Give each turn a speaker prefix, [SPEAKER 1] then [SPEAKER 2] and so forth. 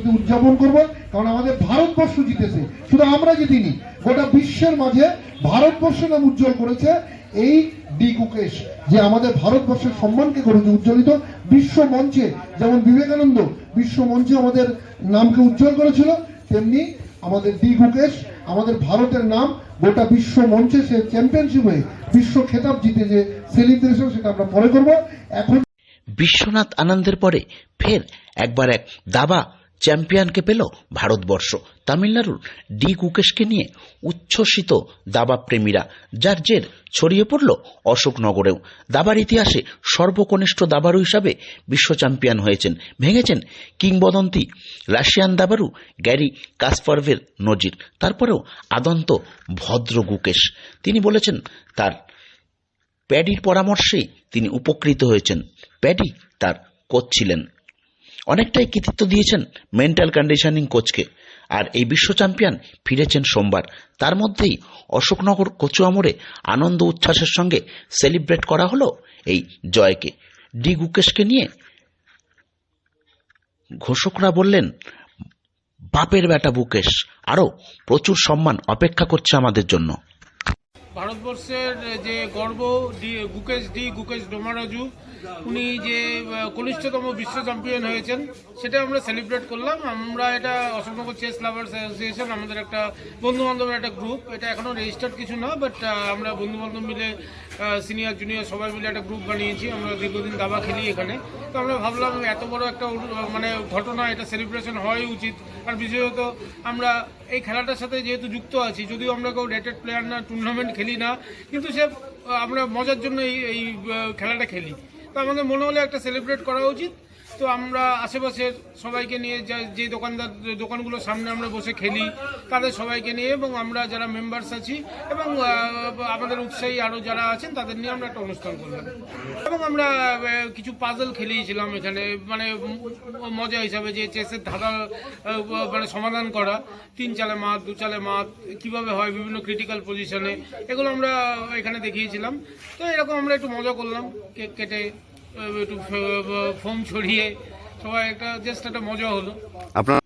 [SPEAKER 1] কিন্তু উদযাপন করব, কারণ আমাদের ভারতবর্ষ জিতেছে, শুধু আমরা জিতিনি, গোটা বিশ্বের মাঝে ভারতবর্ষের নাম উজ্জ্বল করেছে এই ডি গুকেশ, যে আমাদের ভারতবর্ষের সম্মানকে করেছে উজ্জ্বলিত বিশ্ব মঞ্চে। যেমন বিবেকানন্দ বিশ্ব মঞ্চে আমাদের নামকে উজ্জ্বল করেছিল, তেমনি আমাদের ডি গুকেশ আমাদের ভারতের নাম গোটা বিশ্ব মঞ্চে সে চ্যাম্পিয়নশিপ হয়ে বিশ্ব খেতাব জিতে যে সেলিব্রেশন, সেটা আমরা পরে করব। এখন
[SPEAKER 2] বিশ্বনাথ আনন্দের পরে ফের একবার এক দাবা চ্যাম্পিয়নকে পেল ভারতবর্ষ। তামিলনাড়ুর ডি গুকেশকে নিয়ে উচ্ছ্বসিত দাবা প্রেমীরা, যার জের ছড়িয়ে পড়ল অশোকনগরেও। দাবার ইতিহাসে সর্বকনিষ্ঠ দাবাড়ু হিসাবে বিশ্ব চ্যাম্পিয়ন হয়েছেন, ভেঙেছেন কিংবদন্তি রাশিয়ান দাবাড়ু গ্যারি কাসপারভের নজির। তারপরেও আদন্ত ভদ্র গুকেশ। তিনি বলেছেন তার প্যাডির পরামর্শেই তিনি উপকৃত হয়েছেন। প্যাডি তার কোচ ছিলেন, অনেকটাই কৃতিত্ব দিয়েছেন মেন্টাল কন্ডিশনিং কোচকে। আর এই বিশ্ব চ্যাম্পিয়ন ফিরেছেন সোমবার। তার মধ্যেই অশোকনগর কচুয়ামোড়ে আনন্দ উচ্ছ্বাসের সঙ্গে সেলিব্রেট করা হলো এই জয়কে। ডি গুকেশকে নিয়ে ঘোষকরা বললেন, বাপের বেটা গুকেশ, আরও প্রচুর সম্মান অপেক্ষা করছে আমাদের জন্য।
[SPEAKER 3] ভারতবর্ষের যে গর্ব গুকেশ ডোমারাজু, উনি যে কনিষ্ঠতম বিশ্ব চ্যাম্পিয়ন হয়েছেন, সেটা আমরা সেলিব্রেট করলাম। আমরা এটা অশোকনগর চেস লাভার্স অ্যাসোসিয়েশন, আমাদের একটা বন্ধুবান্ধবের একটা গ্রুপ, এটা এখনও রেজিস্টার্ড কিছু না, বাট আমরা বন্ধুবান্ধব মিলে সিনিয়র জুনিয়র সবাই মিলে একটা গ্রুপ বানিয়েছি। আমরা দীর্ঘদিন দাবা খেলি এখানে, তো আমরা ভাবলাম এত বড় একটা মানে ঘটনা, এটা সেলিব্রেশন হওয়াই উচিত। আর বিশেষত আমরা এই খেলাটার সাথে যেহেতু যুক্ত আছি, যদিও আমরা কেউ রেটেড প্লেয়ার না, টুর্নামেন্ট খেলি না, কিন্তু আমরা মজার জন্য এই খেলাটা খেলি। তো আমাদের মনে হলো একটা সেলিব্রেট করা উচিত। তো আমরা আশেপাশের সবাইকে নিয়ে, যে দোকানগুলোর সামনে আমরা বসে খেলি, তাদের সবাইকে নিয়ে, এবং আমরা যারা মেম্বার্স আছি এবং আমাদের উৎসাহী আরও যারা আছেন তাদের নিয়ে আমরা একটা অনুষ্ঠান করলাম। এবং আমরা কিছু পাজল খেলিয়েছিলাম এখানে, মানে মজা হিসাবে, যে চেসের ধাঁধা মানে সমাধান করা, 3 চালে মাত, 2 চালে মাত কীভাবে হয় বিভিন্ন ক্রিটিক্যাল পজিশনে, এগুলো আমরা এখানে দেখিয়েছিলাম। তো এরকম আমরা একটু মজা করলাম, কেক কেটে একটু ফোম ছড়িয়ে, সবাই একটা জাস্ট একটা মজা হলো।
[SPEAKER 4] আপনার